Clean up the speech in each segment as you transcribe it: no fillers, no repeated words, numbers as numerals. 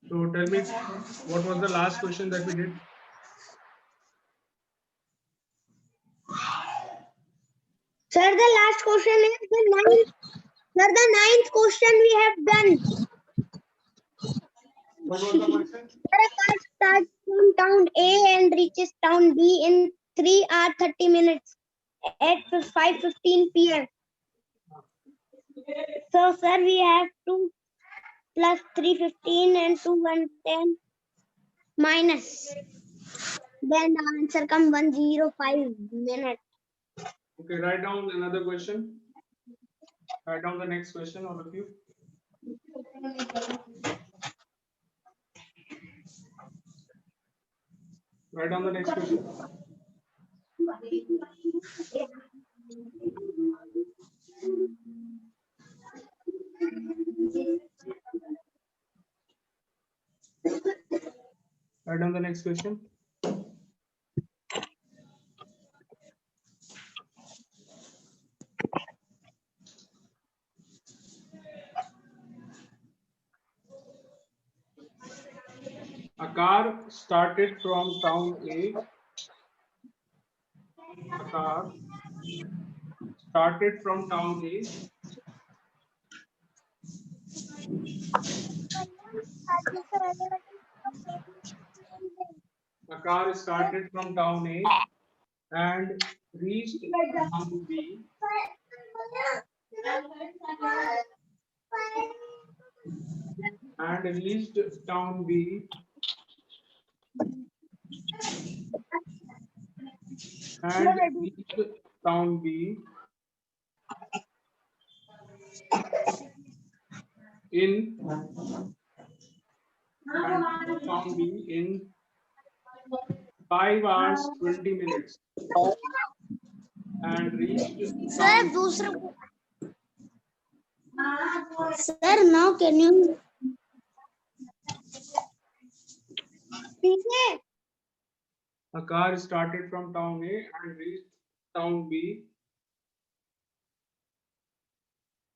So tell me, what was the last question that we did? Sir, the last question is the ninth. Sir, the ninth question we have done. What was the question? Sir, a car starts from town A and reaches town B in 3 hours 30 minutes at 5:15 p.m. So, sir, we have 2 plus 315 and 2 110 minus. Then the answer comes 105 minutes. Okay, write down another question. Write down the next question, all of you. Write down the next question. Write down the next question. A car started from town A. A car started from town A A car started from town A and reached town B and reached town B and reached town B in town B in 5 hours 20 minutes and reached Sir, दूसरा. Sir, now can you? A car started from town A and reached town B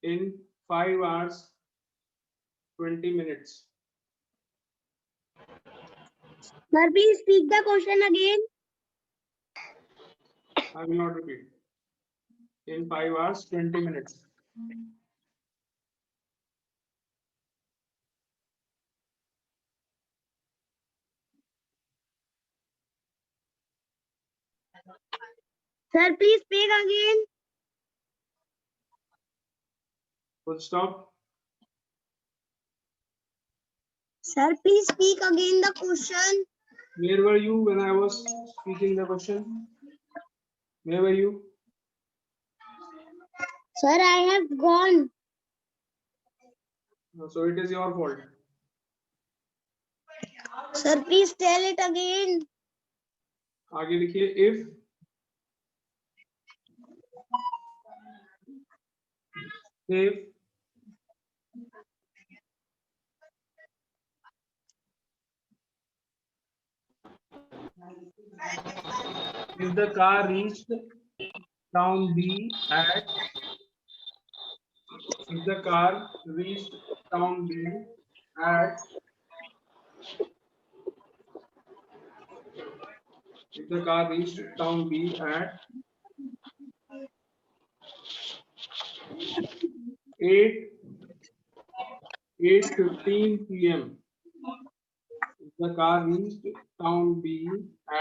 in 5 hours 20 minutes. Sir, please speak the question again. I will not repeat. In 5 hours 20 minutes. Sir, please speak again. Full stop. Sir, please speak again the question. Where were you when I was speaking the question? Where were you? Sir, I have gone. So it is your fault. Sir, please tell it again. आगे लिखिए if the car reached town B at if the car reached town B at if the car reached town B at 8:15 p.m. If the car reached town B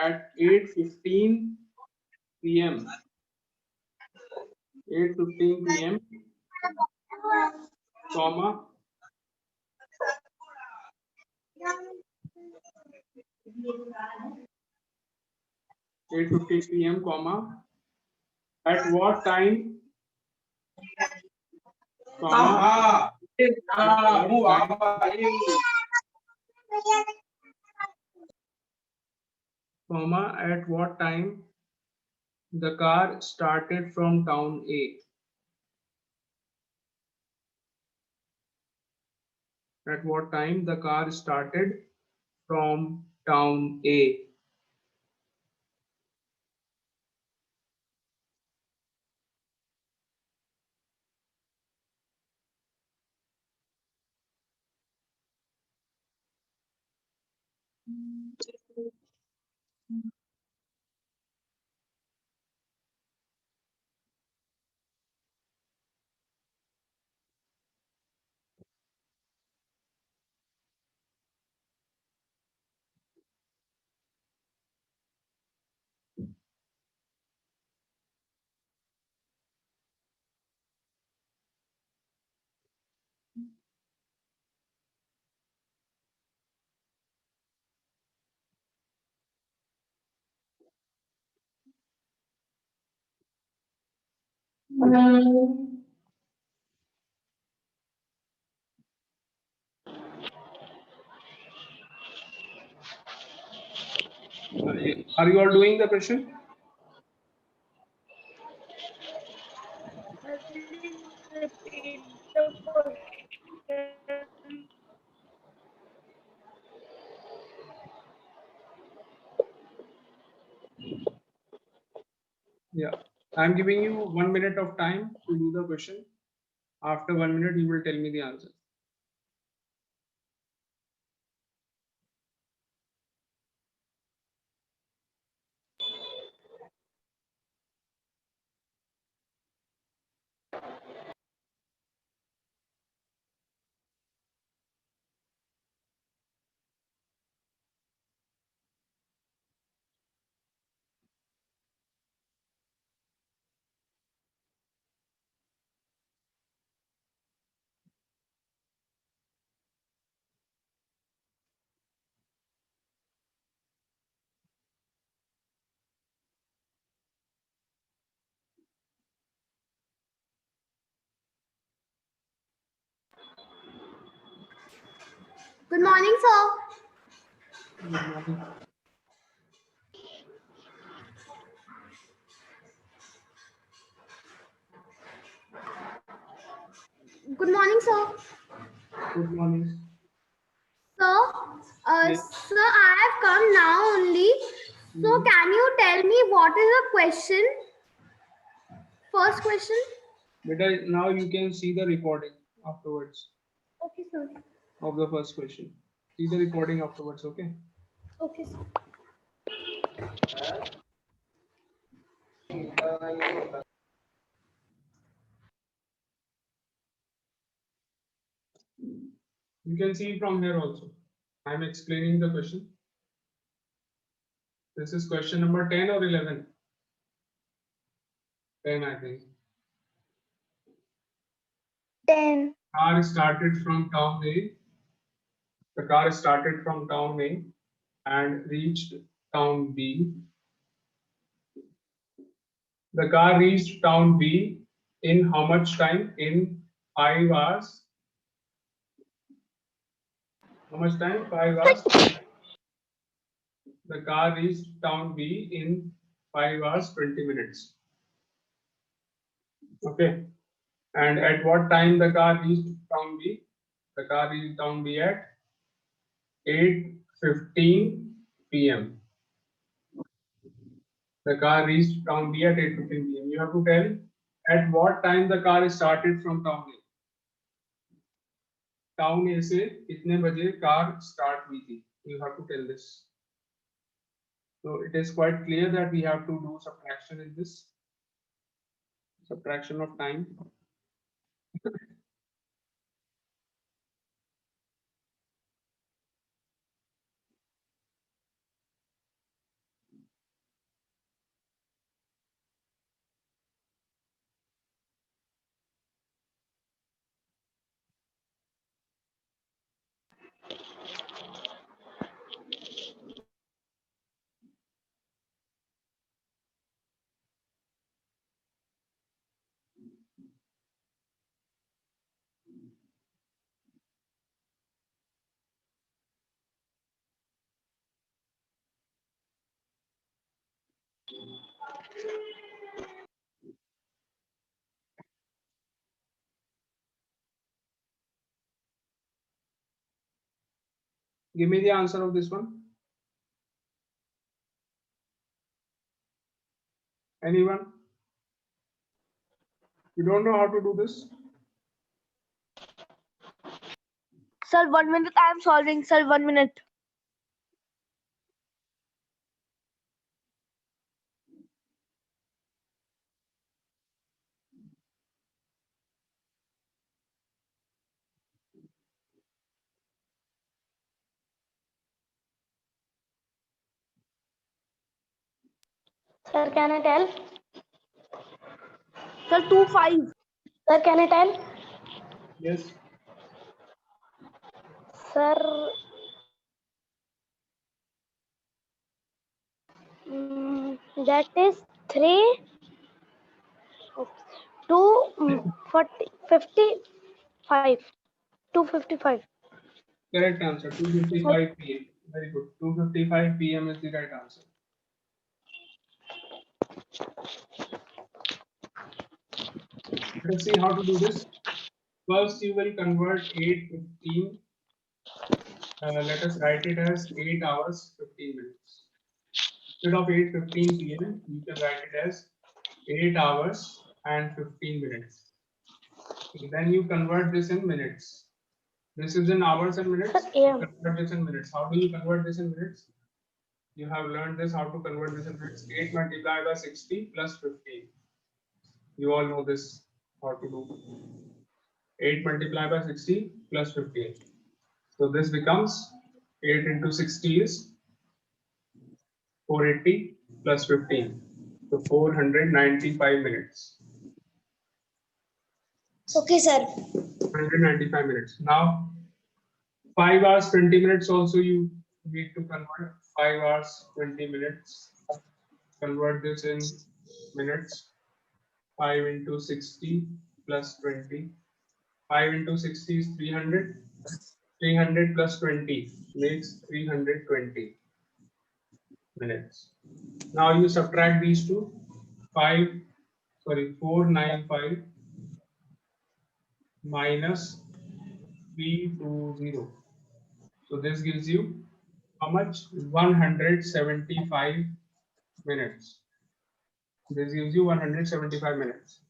at 8:15 p.m. 8:15 p.m. comma 8:15 p.m. comma at what time comma at what time the car started from town A. At what time the car started from town A. Are you all doing the question? Repeat the question. Yeah. I'm giving you 1 minute of time to do the question. After 1 minute, you will tell me the answer. Good morning, sir. Good morning. Good morning, sir. Good morning. Sir, Yes. sir, I have come now only. So, can you tell me what is the question? First question. Beta, now you can see the recording afterwards Okay, sir. of the first question. See the recording afterwards, okay? Okay, sir. You can see from here also. I'm explaining the question. This is question number 10 or 11? 10, I think. 10. Car started from town A. The car started from town A and reached town B. The car reached town B in how much time? In 5 hours. How much time? 5 hours. The car reached town B in 5 hours 20 minutes. Okay. And at what time the car reached town B? The car reached town B at 8:15 p.m. The car reached town B at 8:15 p.m. You have to tell at what time the car started from town A. Town A से कितने बजे car start हुई थी? You have to tell this. So it is quite clear that we have to do subtraction in this. Subtraction of time. Give me the answer of this one. Anyone? You don't know how to do this? Sir, 1 minute. I am solving. Sir, 1 minute. Sir, can I tell? Sir, 25. Sir, can I tell? Yes. Sir, that is 3, 2, 40, 55, 255. Correct answer. 2:55 p.m. Very good. 2:55 p.m. is the right answer. Let us see how to do this. First, you will convert 8:15. Let us write it as 8 hours 15 minutes. Instead of 8:15 p.m., you can write it as 8 hours and 15 minutes. Then you convert this in minutes. This is in hours and minutes. AM. Convert this in minutes. How do you convert this in minutes? You have learned this, how to convert this in minutes. 8 multiplied by 60 plus 15. You all know this, how to do. 8 multiplied by 60 plus 15. So this becomes 8 into 60 is 480 plus 15. So 495 minutes. Okay, sir. 195 minutes. Now 5 hours 20 minutes also you need to convert. 5 hours 20 minutes. Convert this in minutes. 5 into 60 plus 20. 5 into 60 is 300. 300 plus 20 makes 320 minutes. Now you subtract these two. 495 minus 320. So this gives you how much? 175 minutes. This gives you 175 minutes.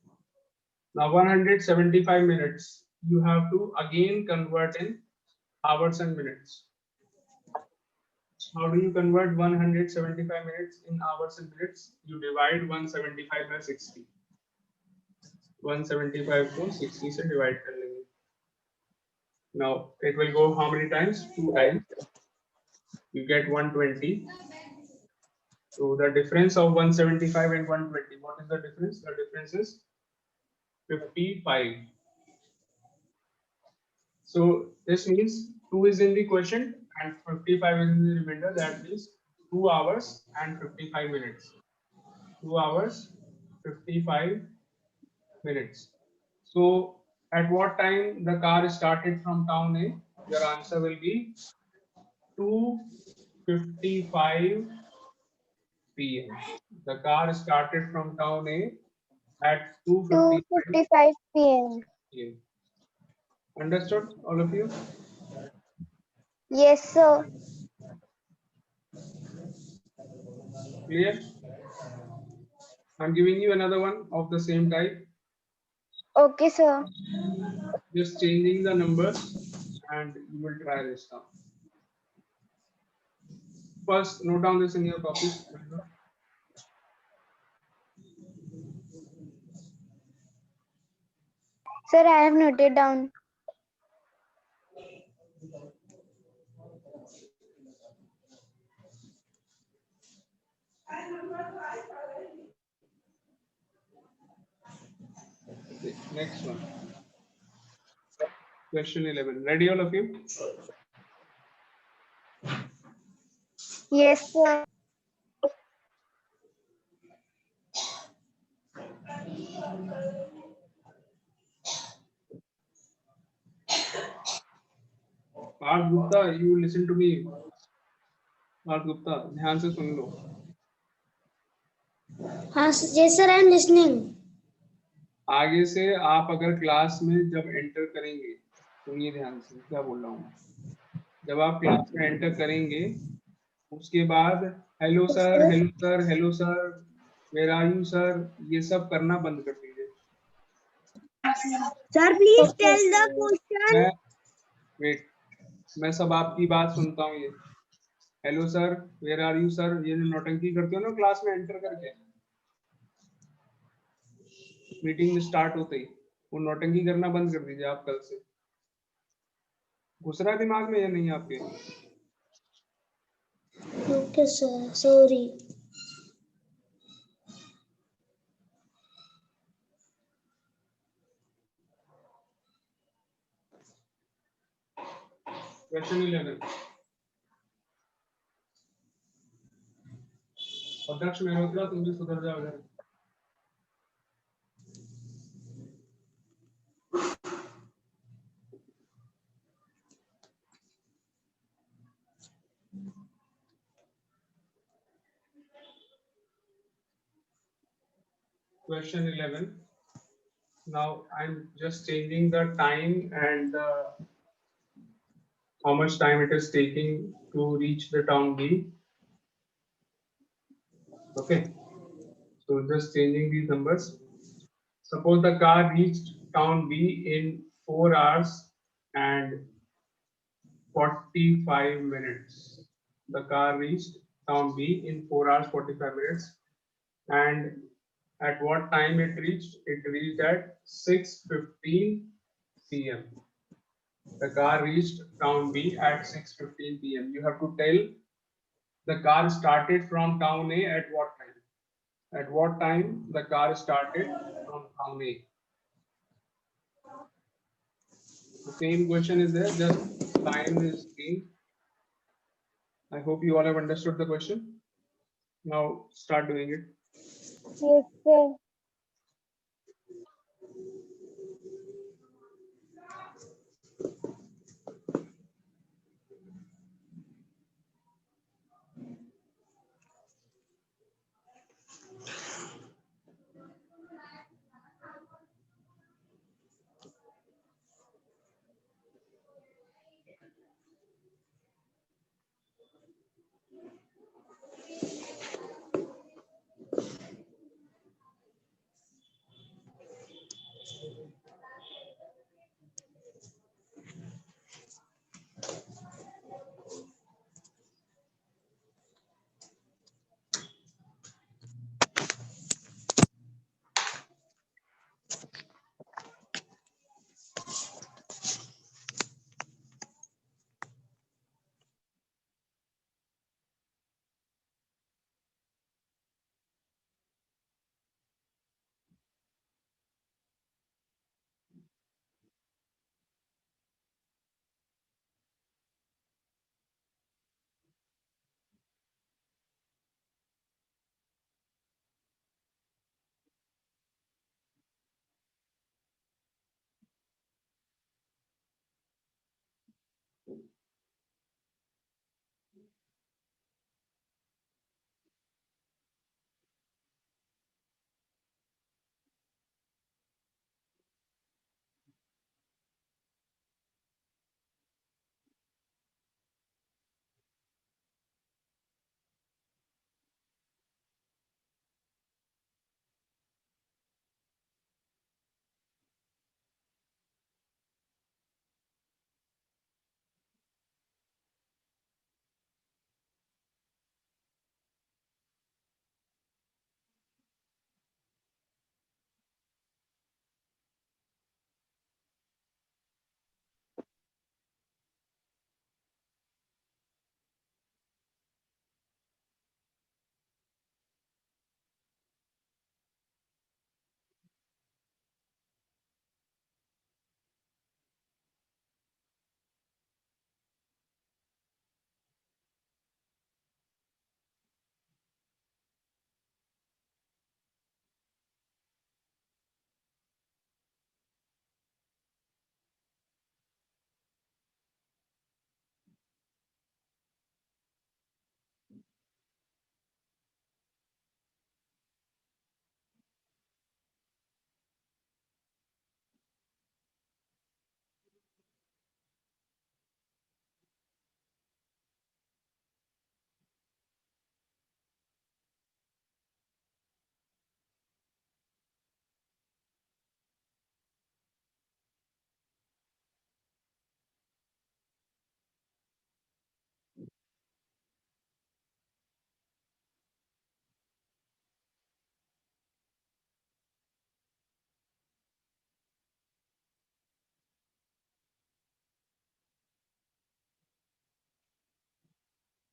Now 175 minutes you have to again convert in hours and minutes. How do you convert 175 minutes in hours and minutes? You divide 175 by 60. 175 को 60 से divide कर लेंगे. Now it will go how many times? 2 times. You get 120. So the difference of 175 and 120. What is the difference? The difference is 55. So this means 2 is in the quotient and 55 is in the remainder. That means 2 hours and 55 minutes. 2 hours 55 minutes. So at what time the car started from town A? Your answer will be 2:55 p.m. The car started from town A at 2:55 p.m. p.m. Understood, all of you? Yes, sir. Clear? I'm giving you another one of the same type. Okay, sir. Just changing the numbers and you will try this now. First, note down this in your copy. Sir, I have noted down. Okay, next one. Question 11. Ready, all of you? Yes, sir. Parth Gupta, you listen to me. Parth Gupta, ध्यान से सुन लो. हाँ, yes, sir, I am listening. आगे से आप अगर class में जब enter करेंगे, सुनिए ध्यान से क्या बोल रहा हूँ. जब आप क्लास में एंटर करेंगे, उसके बाद hello sir, hello sir, hello sir, where are you sir, ये सब करना बंद कर दीजिए. Sir, please tell the question. मैं सब आपकी बात सुनता हूँ. ये hello sir, where are you sir, ये नौटंकी करते हो ना क्लास में एंटर करके, मीटिंग स्टार्ट होते ही वो नौटंकी करना बंद कर दीजिए आप कल से. घुस रहा है दिमाग में या नहीं आपके? Okay, sir. Sorry. Question 11. अध्यक्ष मेहरोत्रा तुम भी सुधर जाओ इधर. Question 11. Now I'm just changing the time and how much time it is taking to reach the town B. Okay. So just changing these numbers. Suppose the car reached town B in 4 hours and 45 minutes. The car reached town B in 4 hours 45 minutes. And at what time it reached? It reached at 6:15 p.m. The car reached town B at 6:15 p.m. You have to tell the car started from town A at what time? At what time the car started from town A? The same question is there, just time is changed. I hope you all have understood the question. Now start doing it. Yes, sir.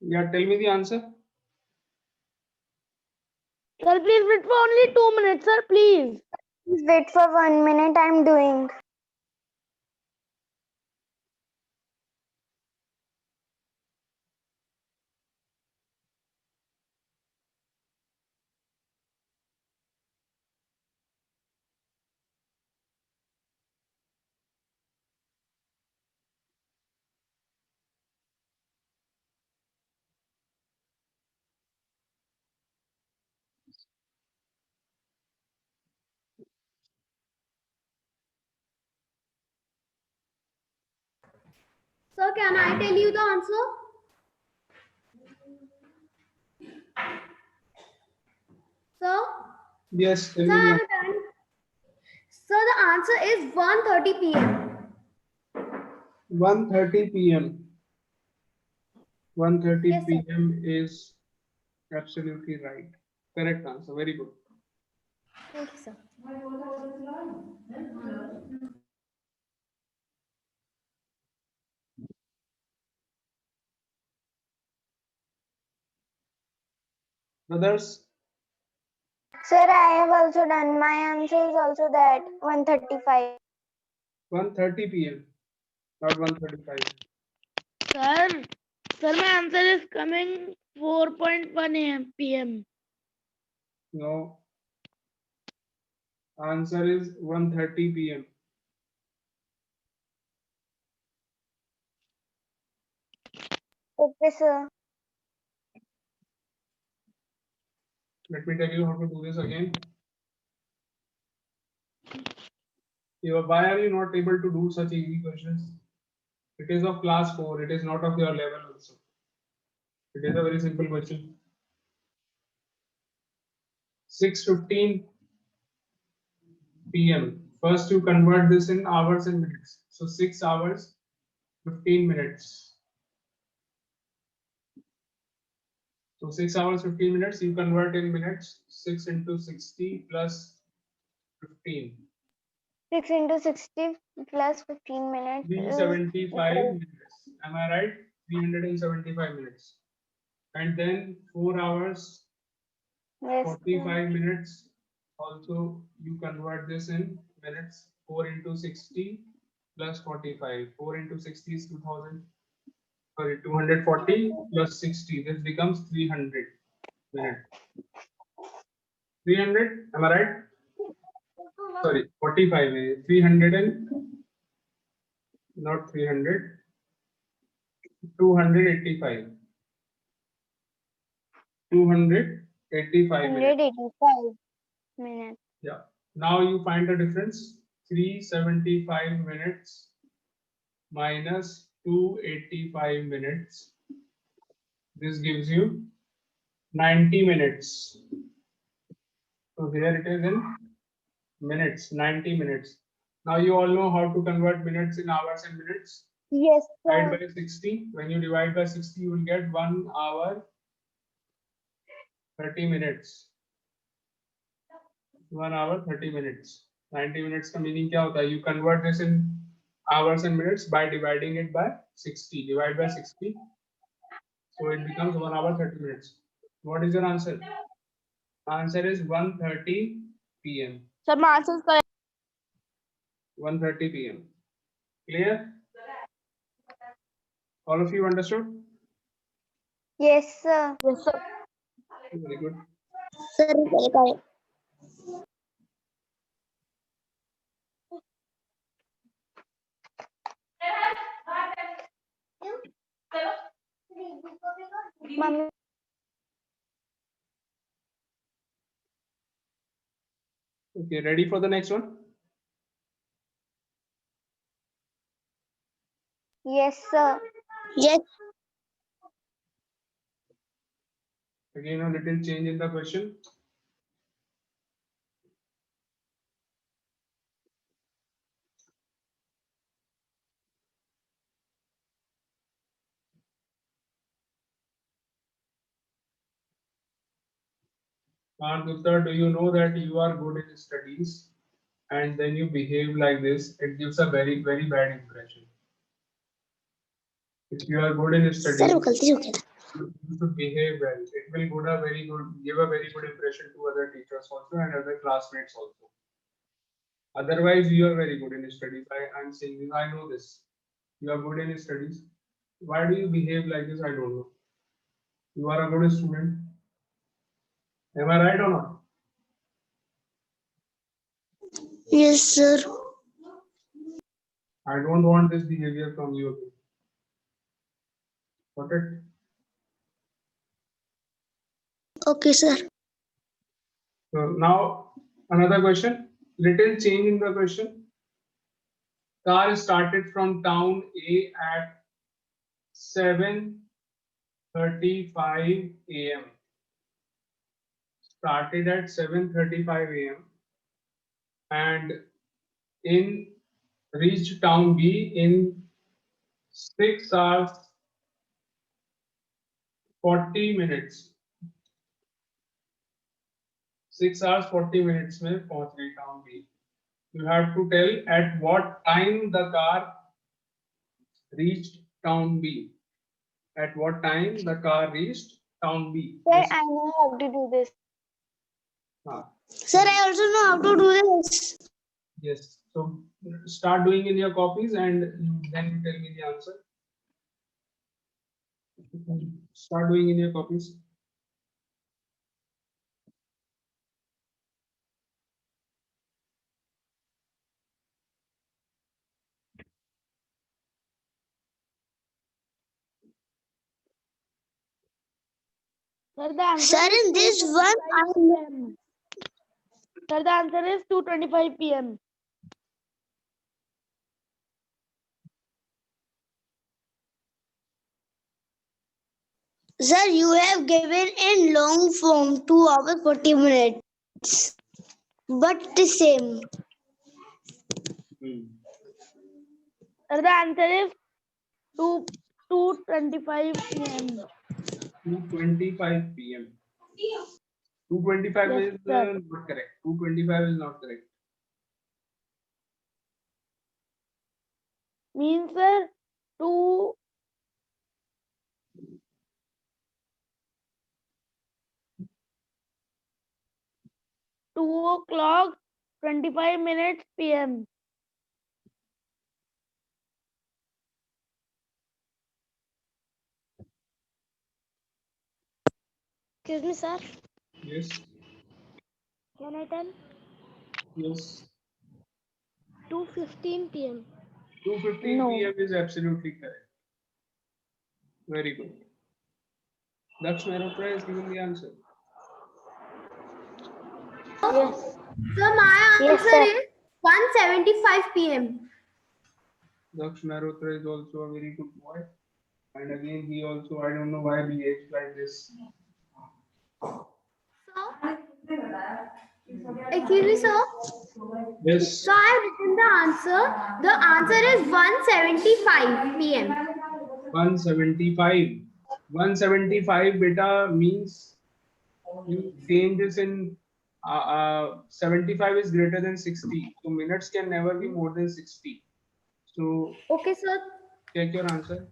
Yeah, tell me the answer. Sir, please wait for only 2 minutes, sir, please. Please wait for 1 minute. I'm doing. Sir, can I tell you the answer? Sir? Yes, tell Sir, me I the have a time. Sir, the answer is 1:30 p.m. 1:30 p.m. 1:30 Yes, sir. p.m. is absolutely right. Correct answer. Very good. Thank you, sir. Brothers, Sir, I have also done. My answer is also that 1:35. 1:30 p.m. Not 1:35. Sir, my answer is coming 4:1 p.m. No. Answer is 1:30 p.m. Okay, sir. Let me tell you how to do this again. Why are you not able to do such easy questions? It is of class 4. It is not of your level also. It is a very simple question. 6:15 p.m. First, you convert this in hours and minutes. So 6 hours, 15 minutes. So 6 hours, 15 minutes, you convert in minutes. 6 into 60 plus 15. 6 into 60 plus 15 minutes is 375 equal. minutes. Am I right? 375 minutes. And then 4 hours, Yes, sir. 45 minutes. Also, you convert this in minutes. 4 into 60 plus 45. 4 into 60 is 2000. Sorry, 240 plus 60. This becomes 300 minutes. 300. Am I right? Sorry, 45. 300 and not 300. 285. 285 minutes. 185 minutes. Yeah. Now you find the difference. 375 minutes minus 285 minutes. This gives you 90 minutes. So here it is in minutes, 90 minutes. Now you all know how to convert minutes in hours and minutes. Yes, Divide sir. by 60. When you divide by 60, you will get 1 hour 30 minutes. 1 hour 30 minutes. 90 minutes का meaning क्या होता है? You convert this in hours and minutes by dividing it by 60. Divide by 60. So it becomes 1 hour 30 minutes. What is your answer? Answer is 1:30 p.m. Sir, my answer is correct. 1:30 p.m. Clear? All of you understood? Yes, sir. Yes, sir. Very good. Sir, correct. Mummy. Okay, ready for the next one? Yes, sir. Yes. Again, a little change in the question. Gupta, do you know that you are good in studies and then you behave like this? It gives a very, very bad impression. If you are good in studies, you should behave well. It will give a very good impression to other teachers also and other classmates also. Otherwise, you are very good in studies. I'm saying this, I know this. You are good in studies. Why do you behave like this? I don't know. You are a good student. Am I right or not? Yes, sir. I don't want this behavior from you again. Got it? Okay, sir. So now another question. Little change in the question. Car started from town A at 7:35 a.m. Started at 7:35 a.m. and in reached town B in 6 hours 40 minutes. 6 hours 40 minutes में पहुंच गई town B. You have to tell at what time the car reached town B. At what time the car reached town B. Sir, This- I know how to do this. Ah, Sir, I also know how to do this. yes. So start doing in your copies and then you tell me the answer. Start doing in your copies. Sir, the answer Sir, is in this one, 2:25 p.m. Sir, the answer is 2:25 p.m. sir, you have given in long form 2 hours 40 minutes. But the same. Sir, the answer is 2:25 p.m. 2:25 p.m. 2:25 Yes, is sir. not correct. 2:25 is not correct. Means, sir, 2 o'clock 25 minutes p.m. Excuse me, sir. Yes. Can I tell? Yes. 2:15 p.m. 2:15 No. p.m. is absolutely correct. Very good. Daksh Mehrotra has given the answer. Yes. So my Yes, answer sir. is 1:75 p.m. Daksh Mehrotra is also a very good boy. And again, he also, I don't know why he aged like this. Excuse me, sir. Yes. So I have written the answer. The answer is 1:75 p.m. 175. 175 beta means you change this in 75 is greater than 60. So minutes can never be more than 60. So Okay, sir. check your answer.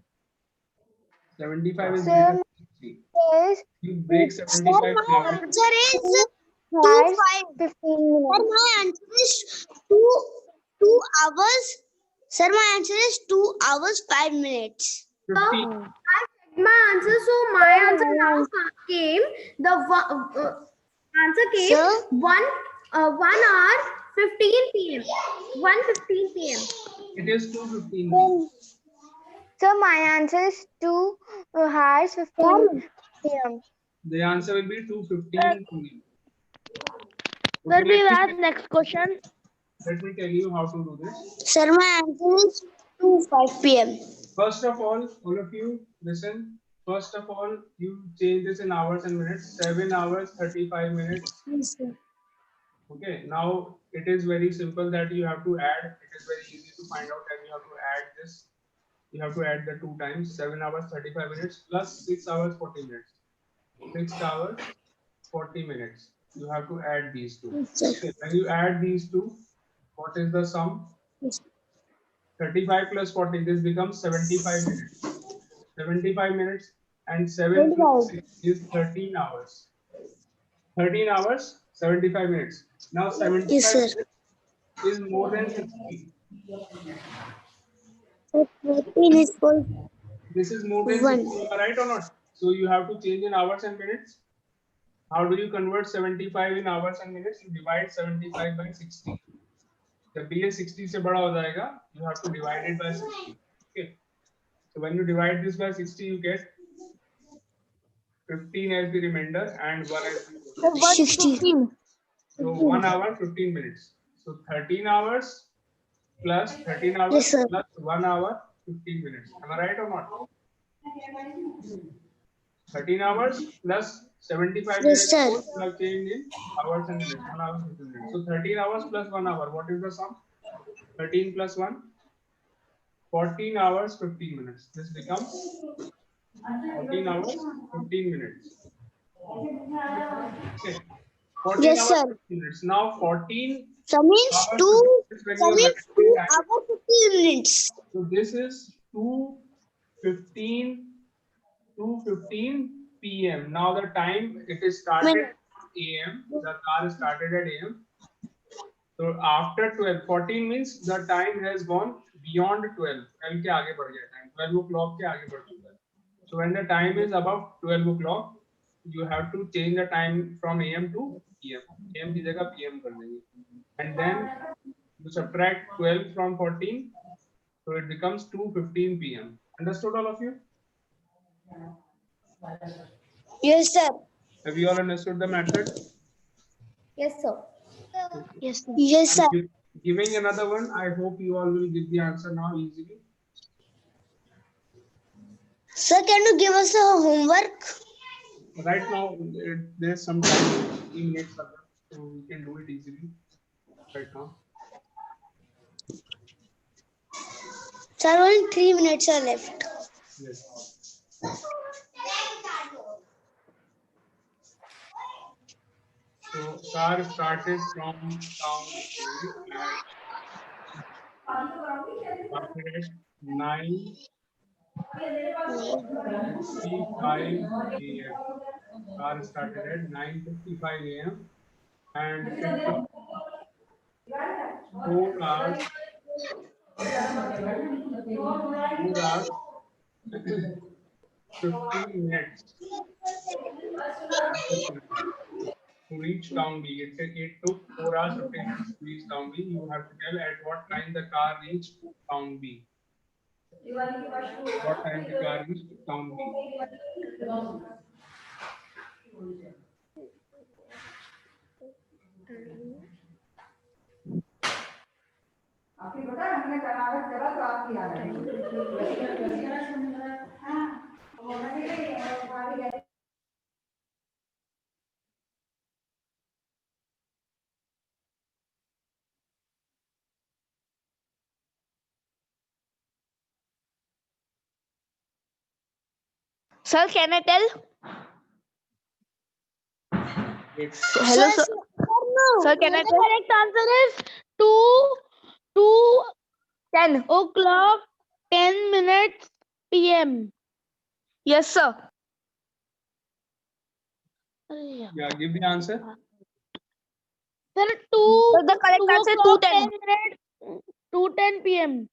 75 is Sir, greater than 60. Yes. You break Sir, 75 my now. answer is 2 Five, 5. 15 Sir, minutes. my answer is 2 hours. Sir, my answer is 2 hours 5 minutes. 50. I checked my answer. So my answer now came. The answer came Sir? 1 hour 15 p.m. 1:15 p.m. It is 2:15. So my answer is 2 hours 15 p.m. The answer will be 2:15 p.m. Sir, Okay, please ask next question. let me tell you how to do this. Sir, my answer is 2 5 p.m. First of all of you, listen. First of all, you change this in hours and minutes. 7 hours, 35 minutes. Yes, sir. Okay, now it is very simple that you have to add. It is very easy to find out that you have to add this. You have to add the 2 times 7 hours 35 minutes plus 6 hours 40 minutes. 6 hours 40 minutes. You have to add these two. Yes, sir. Okay, when you add these two, what is the sum? Yes. 35 plus 40, this becomes 75 minutes. 75 minutes and 7 plus 6 is 13 hours. 13 hours, 75 minutes. Now 75 Yes, sir. minutes is more than 60. So 13 is for This is more than 1. 60, am I right or not? So you have to change in hours and minutes. How do you convert 75 in hours and minutes? You divide 75 by 60. जब भी ये 60 से बड़ा हो जाएगा, you have to divide it by 60. Okay. So when you divide this by 60, you get 15 as the remainder and 1 as the Sir, what's 60. 15? so 1 hour 15 minutes. So 13 hours plus 13 hours Yes, sir. plus 1 hour 15 minutes. Am I right or not? 13 hours plus 75 Yes, minutes sir. more plug change in hours and minutes. 1 hour 15 minutes. So 13 hours plus 1 hour. What is the sum? 13 plus 1. 14 hours 15 minutes. This becomes 14 hours 15 minutes. Okay. 14 Yes, hours sir. 15 minutes. Now 14 So means hours 2. 15 minutes when So you are means writing 2 time. hours 15 minutes. So this is 2:15 p.m. Now the time it is started a.m. The car started at a.m. So after 12, 14 means the time has gone beyond 12. 12 के आगे बढ़ गया time. 12 o'clock के आगे बढ़ चुका है. So when the time is above 12 o'clock, you have to change the time from AM to PM. AM की जगह PM कर देंगे. And then you subtract 12 from 14, so it becomes 2:15 p.m. Understood all of you? Yes, sir. Have you all understood the method? Yes, sir. Yes, sir. Yes, sir. I'm giving another one. I hope you all will give the answer now easily. Sir, can you give us a homework? Right now, there's some time, 15 minutes left, so we can do it easily. Right now. Sir, only 3 minutes are left. Yes. So car started from town at 9:55 a.m. Car started at 9:55 a.m. and it took 4 hours, 15 minutes to reach town B. It took 4 hours 15 minutes to reach town B. You have to tell at what time the car reached town B. What time the car reached town B? Sir, can I tell? Wait. Hello, sir. No. Sir, can I The tell? correct answer is 2 10. o'clock 10 minutes PM. Yes, sir. Yeah, give the answer. Sir, So the correct 2 answer is o'clock 2:10. 10 minutes 2:10 PM.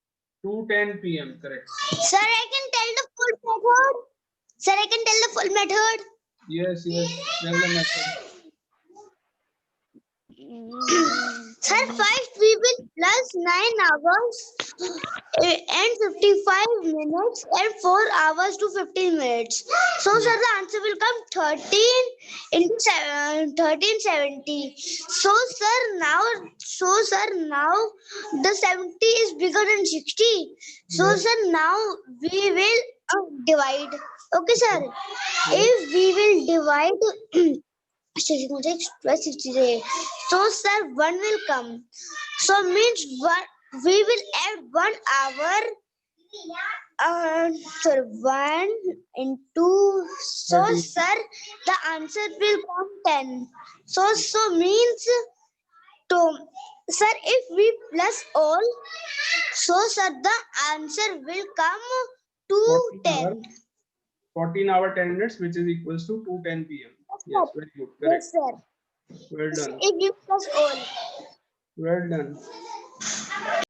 2:10 p.m. Correct. Sir, I can tell the full method. Sir, I can tell the full method. Yes, yes. Tell the method. Sir, first we will plus 9 hours and 55 minutes and 4 hours to 15 minutes. So, sir, the answer will come 13 into 1370. So, sir, now the 70 is bigger than 60. So, Yes. sir, now we will divide. Okay, sir. If we will divide 66 plus 68. So, sir, 1 will come. So, means we will add 1 hour. Sorry, 1 into. So, 30. sir, the answer will come 10. So means to. Sir, if we plus all, so, sir, the answer will come to 10. 14 hour 10 minutes, which is equals to 2:10 p.m. Yes, very good. Correct. Yes, sir. Well done. If we plus all. Well done.